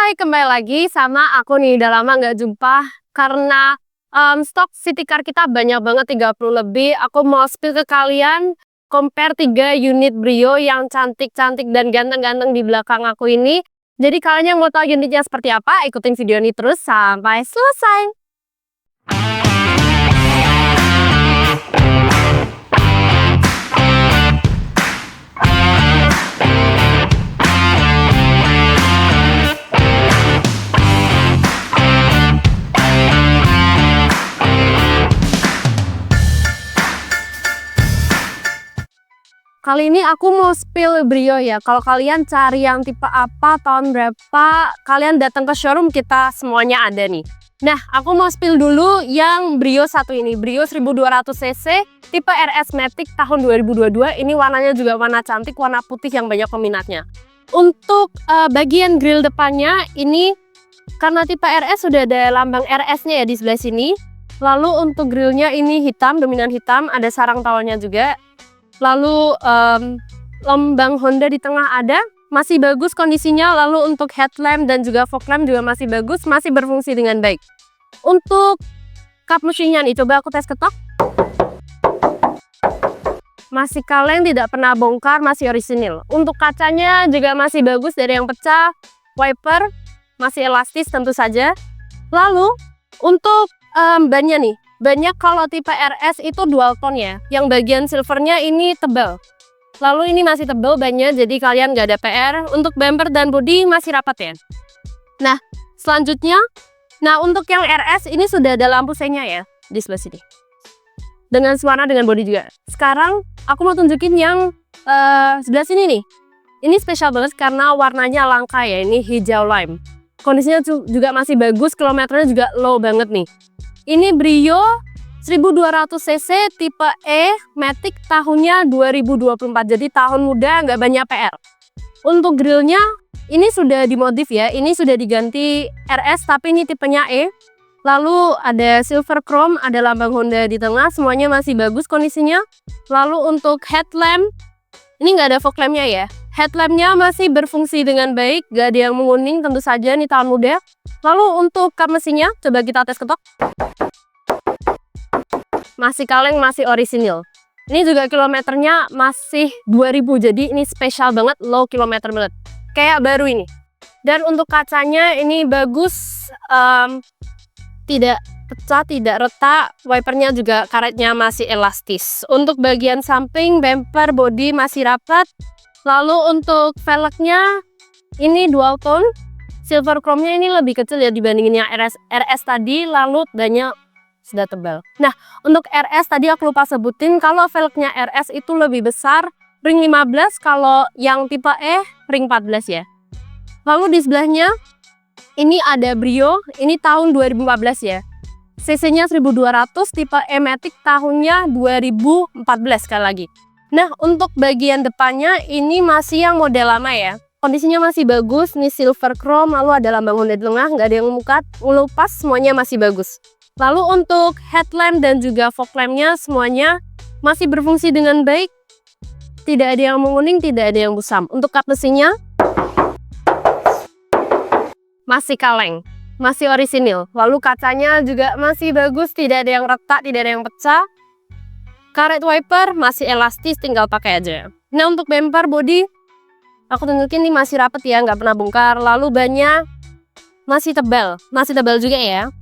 Hai, kembali lagi sama aku nih. Udah lama nggak jumpa karena stok city car kita banyak banget, 30 lebih. Aku mau spill ke kalian compare 3 unit Brio yang cantik-cantik dan ganteng-ganteng di belakang aku ini. Jadi kalian yang mau tahu unitnya seperti apa, ikutin video ini terus sampai selesai. Kali ini aku mau spill Brio ya. Kalau kalian cari yang tipe apa, tahun berapa, kalian datang ke showroom kita semuanya ada nih. Nah, aku mau spill dulu yang Brio satu ini. Brio 1200 cc tipe RS Matic tahun 2022. Ini warnanya juga warna cantik, warna putih yang banyak peminatnya. Untuk bagian grill depannya ini karena tipe RS sudah ada lambang RS-nya ya di sebelah sini. Lalu untuk grillnya ini hitam, dominan hitam, ada sarang tawonnya juga. Lalu lambang Honda di tengah ada, masih bagus kondisinya. Lalu untuk headlamp dan juga fog lamp juga masih bagus, masih berfungsi dengan baik. Untuk kap mesinnya nih, coba aku tes ketok. Masih kaleng, tidak pernah bongkar, masih orisinil. Untuk kacanya juga masih bagus, dari yang pecah. Wiper masih elastis tentu saja. Lalu untuk bannya nih, banyak kalau tipe RS itu dual tone ya, yang bagian silvernya ini tebal. Lalu ini masih tebal bannya, jadi kalian nggak ada PR. Untuk bumper dan bodi masih rapat ya. Nah, selanjutnya, untuk yang RS ini sudah ada lampu senya ya di sebelah sini. Dengan warna dengan bodi juga. Sekarang aku mau tunjukin yang sebelah sini nih. Ini spesial banget karena warnanya langka ya, ini hijau lime. Kondisinya juga masih bagus, kilometernya juga low banget nih. Ini Brio 1200 cc tipe E Matic tahunnya 2024, jadi tahun muda, nggak banyak PR. Untuk grillnya ini sudah dimodif ya, ini sudah diganti RS tapi ini tipenya E. Lalu ada silver chrome, ada lambang Honda di tengah, semuanya masih bagus kondisinya. Lalu untuk headlamp, ini nggak ada fog lampnya ya. Headlampnya masih berfungsi dengan baik, nggak ada yang menguning, tentu saja ini tahun muda. Lalu untuk kap mesinnya, coba kita tes ketok. Masih kaleng, masih orisinil. Ini juga kilometernya masih 2000, jadi ini spesial banget, low kilometer banget. Kayak baru ini. Dan untuk kacanya ini bagus, tidak pecah, tidak retak. Wipernya juga karetnya masih elastis. Untuk bagian samping, bumper, bodi masih rapat. Lalu untuk velgnya ini dual tone. Silver chrome-nya ini lebih kecil ya dibandingin yang RS tadi, lalu bannya sudah tebal. Nah, untuk RS tadi aku lupa sebutin, kalau velgnya RS itu lebih besar, ring 15, kalau yang tipe E ring 14 ya. Lalu di sebelahnya ini ada Brio, ini tahun 2014 ya. CC-nya 1200, tipe E Matic tahunnya 2014 sekali lagi. Nah, untuk bagian depannya ini masih yang model lama ya. Kondisinya masih bagus, ini silver chrome, lalu ada lambang Honda di tengah, nggak ada yang memukat, ngelupas, semuanya masih bagus. Lalu untuk headlamp dan juga fog lamp-nya semuanya masih berfungsi dengan baik. Tidak ada yang menguning, tidak ada yang busam. Untuk kap mesinnya masih kaleng, masih orisinil. Lalu kacanya juga masih bagus, tidak ada yang retak, tidak ada yang pecah. Karet wiper masih elastis, tinggal pakai aja. Nah, untuk bumper body aku tunjukin ini masih rapet ya, nggak pernah bongkar. Lalu bannya masih tebal juga ya.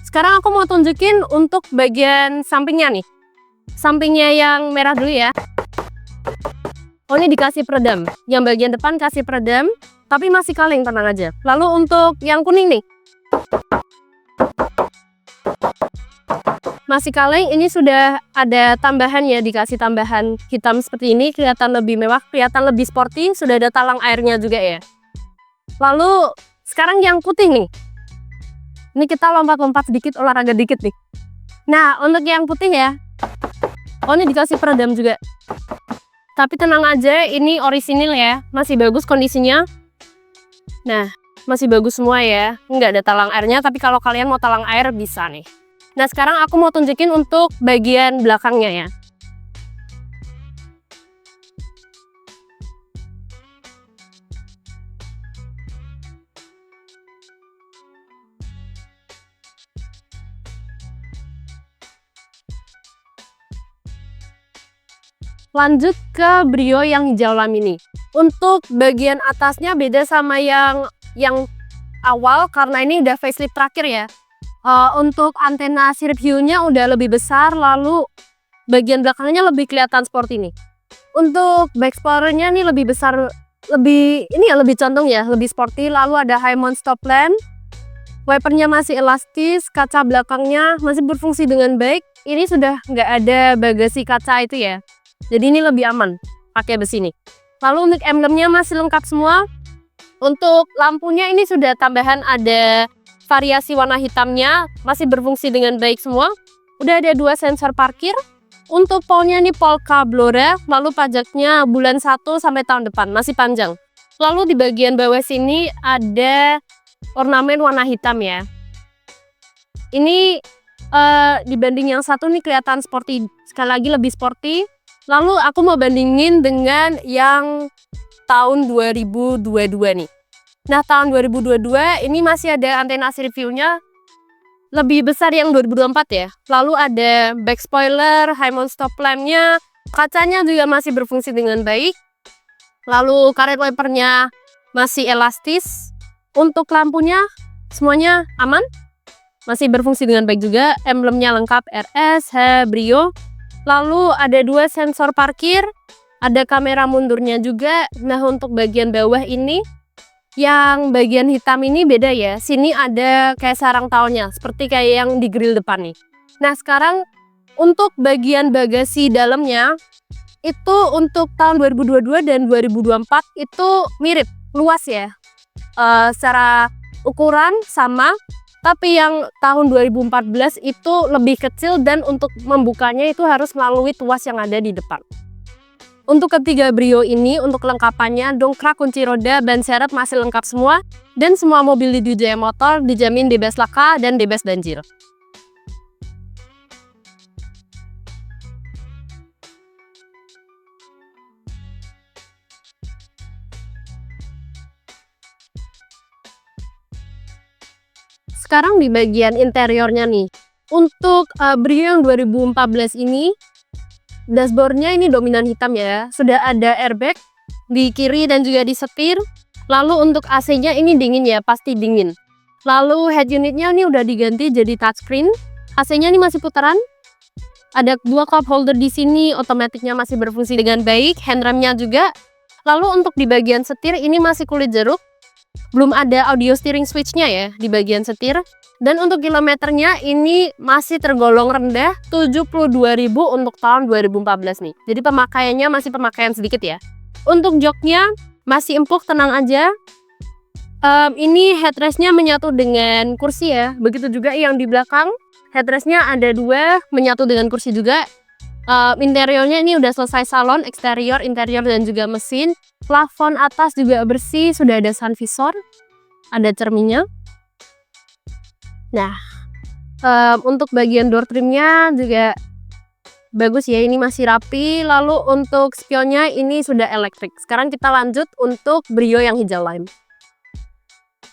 Sekarang aku mau tunjukin untuk bagian sampingnya nih. Sampingnya yang merah dulu ya. Oh, ini dikasih peredam. Yang bagian depan kasih peredam, tapi masih kaleng, tenang aja. Lalu untuk yang kuning nih, masih kaleng, ini sudah ada tambahan ya, dikasih tambahan hitam seperti ini, kelihatan lebih mewah, kelihatan lebih sporty, sudah ada talang airnya juga ya. Lalu sekarang yang putih nih, ini kita lompat-lompat sedikit, olahraga dikit nih. Nah, untuk yang putih ya, oh ini dikasih peredam juga. Tapi tenang aja, ini orisinil ya, masih bagus kondisinya. Nah, masih bagus semua ya, nggak ada talang airnya, tapi kalau kalian mau talang air bisa nih. Nah, sekarang aku mau tunjukin untuk bagian belakangnya ya. lanjut ke Brio yang hijau lam ini. Untuk bagian atasnya beda sama yang awal karena ini udah facelift terakhir ya. Untuk antena sirip hiunya udah lebih besar, lalu bagian belakangnya lebih kelihatan sport ini. Untuk back spoilernya nih lebih besar, lebih condong ya, lebih sporty. Lalu ada high mount stop lamp, wipernya masih elastis, kaca belakangnya masih berfungsi dengan baik. Ini sudah nggak ada bagasi kaca itu ya. Jadi ini lebih aman pakai besi ini. Lalu untuk emblemnya masih lengkap semua. Untuk lampunya ini sudah tambahan ada variasi warna hitamnya, masih berfungsi dengan baik semua. Udah ada 2 sensor parkir. Untuk polnya ini Polka Blora, lalu pajaknya bulan 1 sampai tahun depan, masih panjang. Lalu di bagian bawah sini ada ornamen warna hitam ya. Ini dibanding yang satu nih kelihatan sporty, sekali lagi lebih sporty. Lalu aku mau bandingin dengan yang tahun 2022 nih. Nah, tahun 2022 ini masih ada antena sirip view-nya lebih besar yang 2024 ya. Lalu ada back spoiler, high mount stop lamp-nya, kacanya juga masih berfungsi dengan baik. Lalu karet wipernya masih elastis. Untuk lampunya semuanya aman, masih berfungsi dengan baik juga. Emblemnya lengkap RS, Brio. Lalu ada 2 sensor parkir, ada kamera mundurnya juga. Nah, untuk bagian bawah ini, yang bagian hitam ini beda ya. Sini ada kayak sarang taunya, seperti kayak yang di grill depan nih. Nah, sekarang untuk bagian bagasi dalamnya, itu untuk tahun 2022 dan 2024 itu mirip, luas ya. Secara ukuran sama, tapi yang tahun 2014 itu lebih kecil dan untuk membukanya itu harus melalui tuas yang ada di depan. Untuk ketiga Brio ini, untuk kelengkapannya, dongkrak, kunci roda, ban serep masih lengkap semua. Dan semua mobil di Jaya Motor dijamin bebas laka dan bebas banjir. Sekarang di bagian interiornya nih. Untuk Brio yang 2014 ini, dashboardnya ini dominan hitam ya. Sudah ada airbag di kiri dan juga di setir. Lalu untuk AC-nya ini dingin ya, pasti dingin. Lalu head unitnya ini udah diganti jadi touchscreen. AC-nya ini masih putaran. Ada 2 cup holder di sini, otomatiknya masih berfungsi dengan baik. Handramnya juga. Lalu untuk di bagian setir ini masih kulit jeruk. Belum ada audio steering switch-nya ya di bagian setir. Dan untuk kilometernya ini masih tergolong rendah, 72.000 untuk tahun 2014 nih. Jadi pemakaiannya masih pemakaian sedikit ya. Untuk joknya masih empuk, tenang aja. Ini headrest-nya menyatu dengan kursi ya. Begitu juga yang di belakang, headrest-nya ada 2 menyatu dengan kursi juga. Interiornya ini udah selesai salon, eksterior, interior dan juga mesin. Plafon atas juga bersih, sudah ada sun visor, ada cerminnya. Nah, untuk bagian door trimnya juga bagus ya, ini masih rapi. Lalu untuk spionnya ini sudah elektrik. Sekarang kita lanjut untuk Brio yang hijau lime.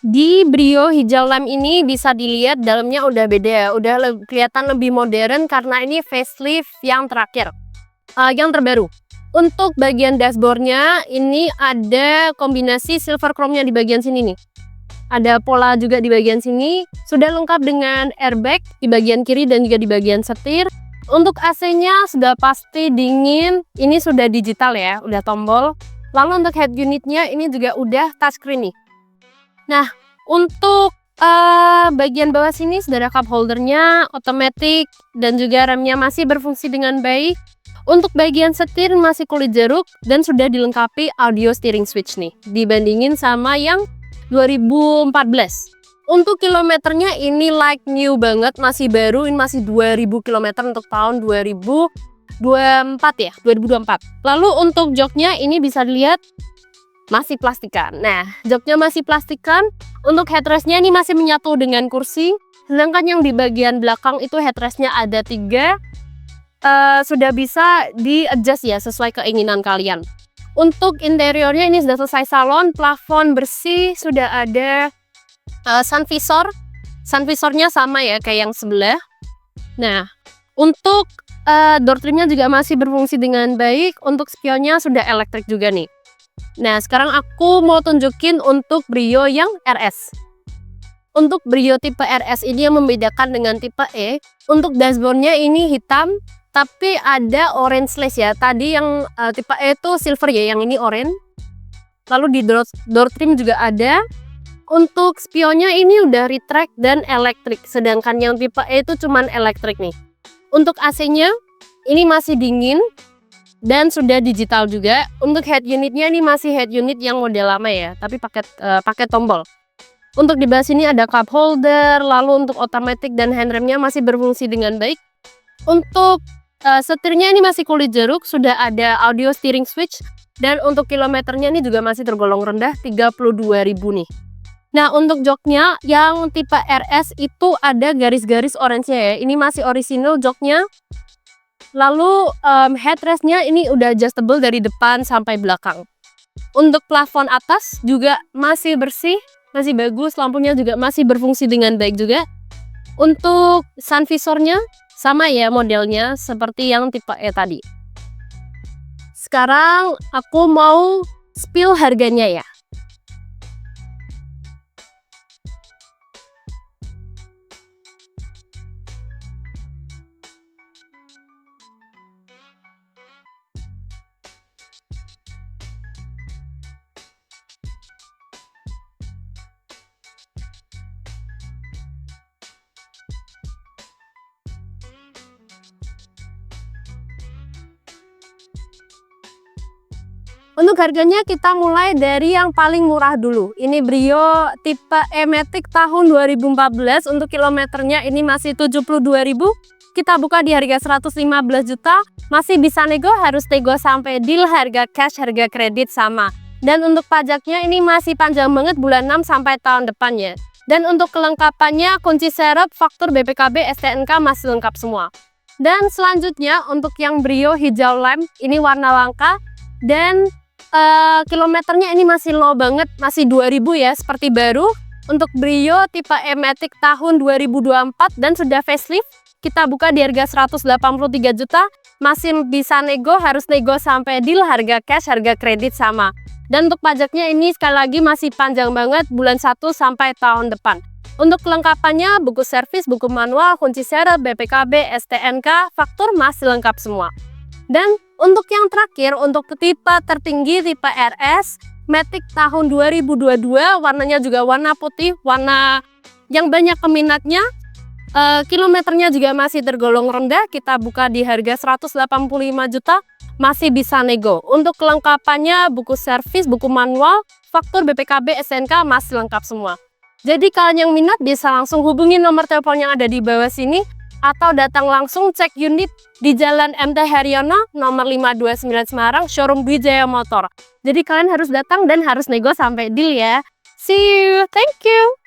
Di Brio hijau lime ini bisa dilihat dalamnya udah beda ya, udah kelihatan lebih modern karena ini facelift yang terakhir, yang terbaru. Untuk bagian dashboardnya ini ada kombinasi silver chrome-nya di bagian sini nih. Ada pola juga di bagian sini, sudah lengkap dengan airbag di bagian kiri dan juga di bagian setir. Untuk AC-nya sudah pasti dingin, ini sudah digital ya, udah tombol. Lalu untuk head unitnya ini juga udah touchscreen nih. Nah, untuk bagian bawah sini sudah ada cup holdernya, otomatis dan juga remnya masih berfungsi dengan baik. Untuk bagian setir masih kulit jeruk dan sudah dilengkapi audio steering switch nih, dibandingin sama yang 2014. Untuk kilometernya ini like new banget, masih baru, ini masih 2000 km untuk tahun 2024 ya, 2024. Lalu untuk joknya ini bisa dilihat masih plastikan. Nah, joknya masih plastikan. Untuk headrest-nya ini masih menyatu dengan kursi. Sedangkan yang di bagian belakang itu headrest-nya ada 3. Sudah bisa di-adjust ya sesuai keinginan kalian. Untuk interiornya ini sudah selesai salon, plafon bersih, sudah ada sun visor. Sun visornya sama ya kayak yang sebelah. Nah, Untuk door trimnya juga masih berfungsi dengan baik. Untuk spionnya sudah elektrik juga nih. Nah, sekarang aku mau tunjukin untuk Brio yang RS. Untuk Brio tipe RS ini yang membedakan dengan tipe E, untuk dashboardnya ini hitam, tapi ada orange slash ya. Tadi yang tipe E itu silver ya, yang ini orange. Lalu di door trim juga ada. Untuk spionnya ini udah retract dan elektrik, sedangkan yang tipe E itu cuman elektrik nih. Untuk AC-nya ini masih dingin dan sudah digital juga. Untuk head unitnya ini masih head unit yang model lama ya, tapi pakai tombol. Untuk di bawah sini ada cup holder, lalu untuk otomatis dan handremnya masih berfungsi dengan baik. Untuk setirnya ini masih kulit jeruk, sudah ada audio steering switch, dan untuk kilometernya ini juga masih tergolong rendah, 32.000 nih. Nah, untuk joknya yang tipe RS itu ada garis-garis orange-nya ya. Ini masih original joknya. Lalu headrestnya ini udah adjustable dari depan sampai belakang. Untuk plafon atas juga masih bersih, masih bagus, lampunya juga masih berfungsi dengan baik juga. Untuk sun visornya sama ya modelnya seperti yang tipe E tadi. Sekarang aku mau spill harganya ya. Untuk harganya kita mulai dari yang paling murah dulu. Ini Brio tipe E-Matic tahun 2014. Untuk kilometernya ini masih 72.000. Kita buka di harga 115 juta. Masih bisa nego, harus nego sampai deal, harga cash, harga kredit sama. Dan untuk pajaknya ini masih panjang banget, bulan 6 sampai tahun depannya. Dan untuk kelengkapannya kunci serep, faktur BPKB, STNK masih lengkap semua. Dan selanjutnya untuk yang Brio hijau lem, ini warna langka. Dan kilometernya ini masih low banget, masih 2000 ya, seperti baru. Untuk Brio tipe E-Matic tahun 2024 dan sudah facelift, kita buka di harga 183 juta. Masih bisa nego, harus nego sampai deal, harga cash, harga kredit sama. Dan untuk pajaknya ini sekali lagi masih panjang banget, bulan 1 sampai tahun depan. Untuk kelengkapannya, buku servis, buku manual, kunci serep, BPKB, STNK, faktur masih lengkap semua. Dan untuk yang terakhir, untuk tipe tertinggi, tipe RS, Matic tahun 2022, warnanya juga warna putih, warna yang banyak peminatnya. Kilometernya juga masih tergolong rendah, kita buka di harga 185 juta, masih bisa nego. Untuk kelengkapannya, buku servis, buku manual, faktur BPKB, SNK masih lengkap semua. Jadi kalian yang minat bisa langsung hubungi nomor telepon yang ada di bawah sini, atau datang langsung cek unit di Jalan MT Haryono nomor 529 Semarang, showroom Wijaya Motor. Jadi kalian harus datang dan harus nego sampai deal ya. See you, thank you.